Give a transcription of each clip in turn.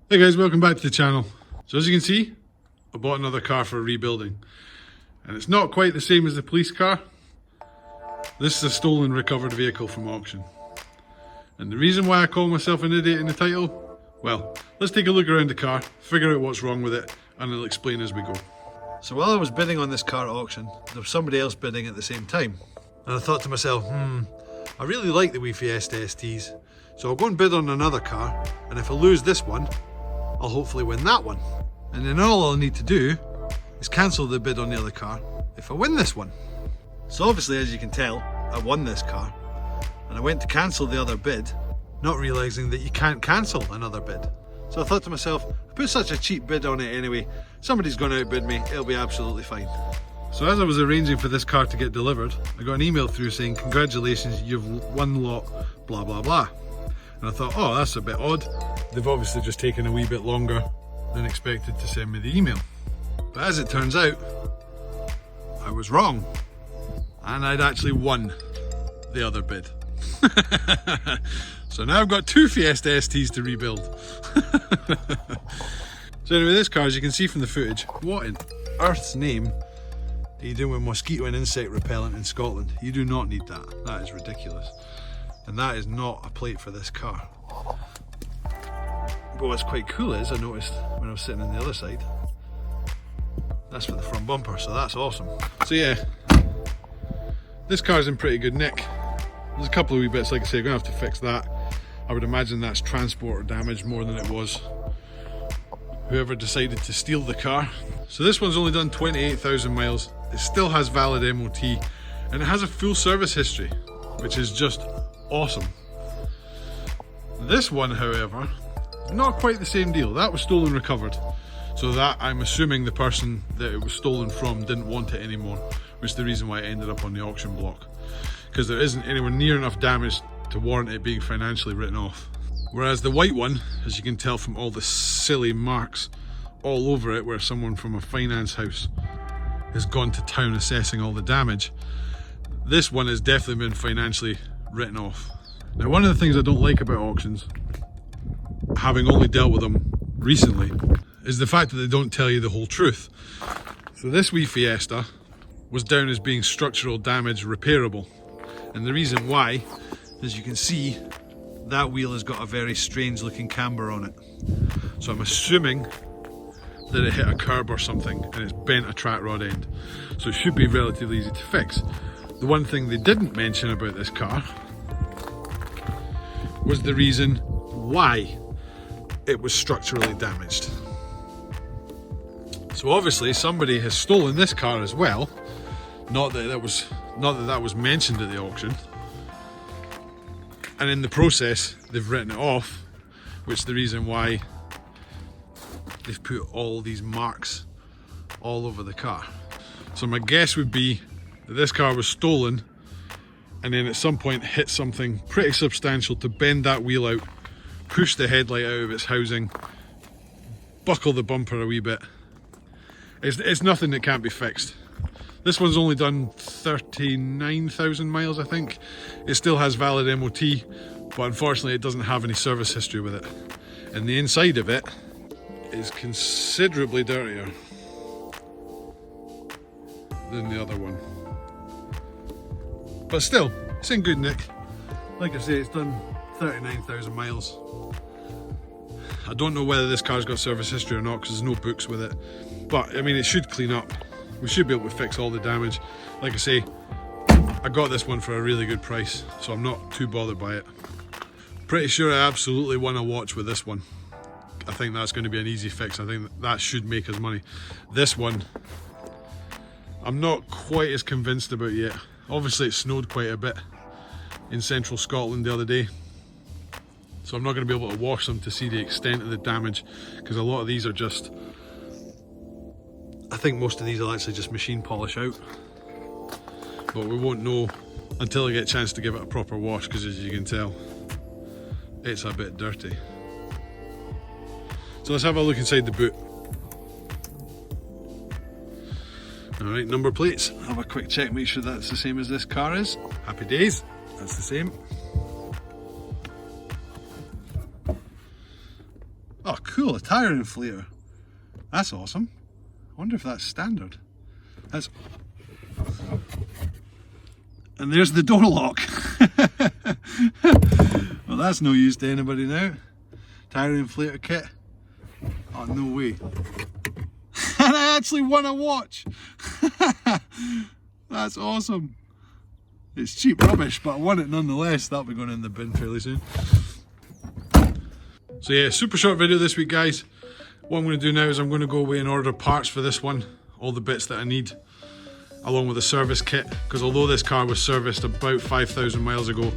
Hey guys, welcome back to the channel. So as you can see, I bought another car for rebuilding. And it's not quite the same as the police car. This is a stolen recovered vehicle from auction. And the reason why I call myself an idiot in the title? Well, let's take a look around the car, figure out what's wrong with it, and I'll explain as we go. So while I was bidding on this car at auction, there was somebody else bidding at the same time. And I thought to myself, I really like the wee Fiesta STs. So I'll go and bid on another car, and if I lose this one, I'll hopefully win that one. And then all I'll need to do is cancel the bid on the other car if I win this one. So obviously, as you can tell, I won this car. And I went to cancel the other bid, not realising that you can't cancel another bid. So I thought to myself, I put such a cheap bid on it anyway, somebody's going to outbid me, it'll be absolutely fine. So as I was arranging for this car to get delivered, I got an email through saying, congratulations, you've won lot, blah blah blah. And I thought, oh, that's a bit odd. They've obviously just taken a wee bit longer than expected to send me the email. But as it turns out, I was wrong. And I'd actually won the other bid. So now I've got two Fiesta STs to rebuild. So anyway, this car, as you can see from the footage, what in earth's name are you doing with mosquito and insect repellent in Scotland? You do not need that. That is ridiculous. And that is not a plate for this car. But what's quite cool is, I noticed when I was sitting on the other side, that's for the front bumper, so that's awesome. So yeah, this car's in pretty good nick. There's a couple of wee bits, like I say, I'm going to have to fix that. I would imagine that's transport damage more than it was whoever decided to steal the car. So this one's only done 28,000 miles. It still has valid MOT, and it has a full service history, which is just awesome. This one, however, not quite the same deal. That was stolen recovered, so that I'm assuming the person that it was stolen from didn't want it anymore, which is the reason why it ended up on the auction block, because there isn't anywhere near enough damage to warrant it being financially written off. Whereas the white one, as you can tell from all the silly marks all over it where someone from a finance house has gone to town assessing all the damage, this one has definitely been financially written off. Now, one of the things I don't like about auctions, having only dealt with them recently, is the fact that they don't tell you the whole truth. So this wee Fiesta was down as being structural damage repairable, and the reason why, as you can see, that wheel has got a very strange looking camber on it. So I'm assuming that it hit a curb or something and it's bent a track rod end, so it should be relatively easy to fix. The one thing they didn't mention about this car was the reason why it was structurally damaged. So obviously somebody has stolen this car as well. Not that that was mentioned at the auction. And in the process, they've written it off, which is the reason why they've put all these marks all over the car. So my guess would be that this car was stolen and then at some point hit something pretty substantial to bend that wheel out, push the headlight out of its housing, buckle the bumper a wee bit. It's nothing that can't be fixed. This one's only done 39,000 miles, I think. It still has valid MOT, but unfortunately it doesn't have any service history with it. And the inside of it is considerably dirtier than the other one. But still, it's in good nick. Like I say, it's done 39,000 miles. I don't know whether this car's got service history or not because there's no books with it. But I mean, it should clean up. We should be able to fix all the damage. Like I say, I got this one for a really good price, so I'm not too bothered by it. Pretty sure I absolutely won a watch with this one. I think that's going to be an easy fix. I think that should make us money. This one, I'm not quite as convinced about yet. Obviously it snowed quite a bit in central Scotland the other day, so I'm not going to be able to wash them to see the extent of the damage, because a lot of these are just, I think most of these will actually just machine polish out, but we won't know until I get a chance to give it a proper wash, because as you can tell, it's a bit dirty. So let's have a look inside the boot. Alright, number plates, have a quick check, make sure that's the same as this car is. Happy days, that's the same. cool, a tyre inflator. That's awesome. I wonder if that's standard. That's... And there's the door lock. Well, that's no use to anybody now. Tyre inflator kit. Oh, no way. And I actually won a watch. That's awesome. It's cheap rubbish, but I won it nonetheless. That'll be going in the bin fairly soon. So yeah, super short video this week, guys. What I'm going to do now is I'm going to go away and order parts for this one. All the bits that I need, along with a service kit. Because although this car was serviced about 5,000 miles ago,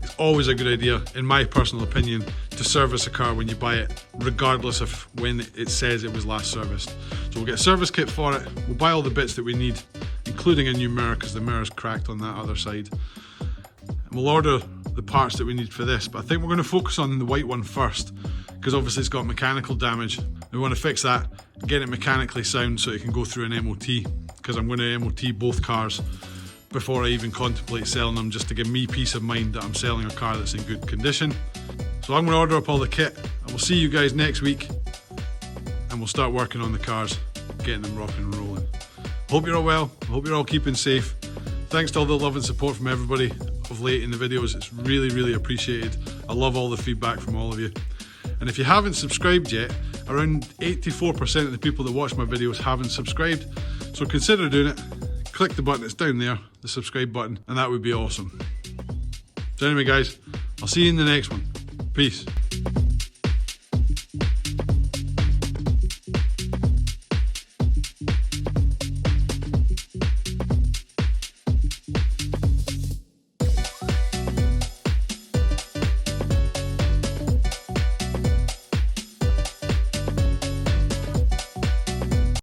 it's always a good idea, in my personal opinion, to service a car when you buy it, regardless of when it says it was last serviced. So we'll get a service kit for it, we'll buy all the bits that we need, including a new mirror because the mirror's cracked on that other side. And we'll order the parts that we need for this, but I think we're going to focus on the white one first, because obviously it's got mechanical damage. We want to fix that, get it mechanically sound so it can go through an MOT, because I'm going to MOT both cars before I even contemplate selling them, just to give me peace of mind that I'm selling a car that's in good condition. So I'm going to order up all the kit, and we'll see you guys next week, and we'll start working on the cars, getting them rocking and rolling. Hope you're all well, hope you're all keeping safe. Thanks to all the love and support from everybody of late in the videos, it's really, really appreciated. I love all the feedback from all of you. And if you haven't subscribed yet, around 84% of the people that watch my videos haven't subscribed, so consider doing it. Click the button that's down there, the subscribe button, and that would be awesome. So anyway guys, I'll see you in the next one. Peace.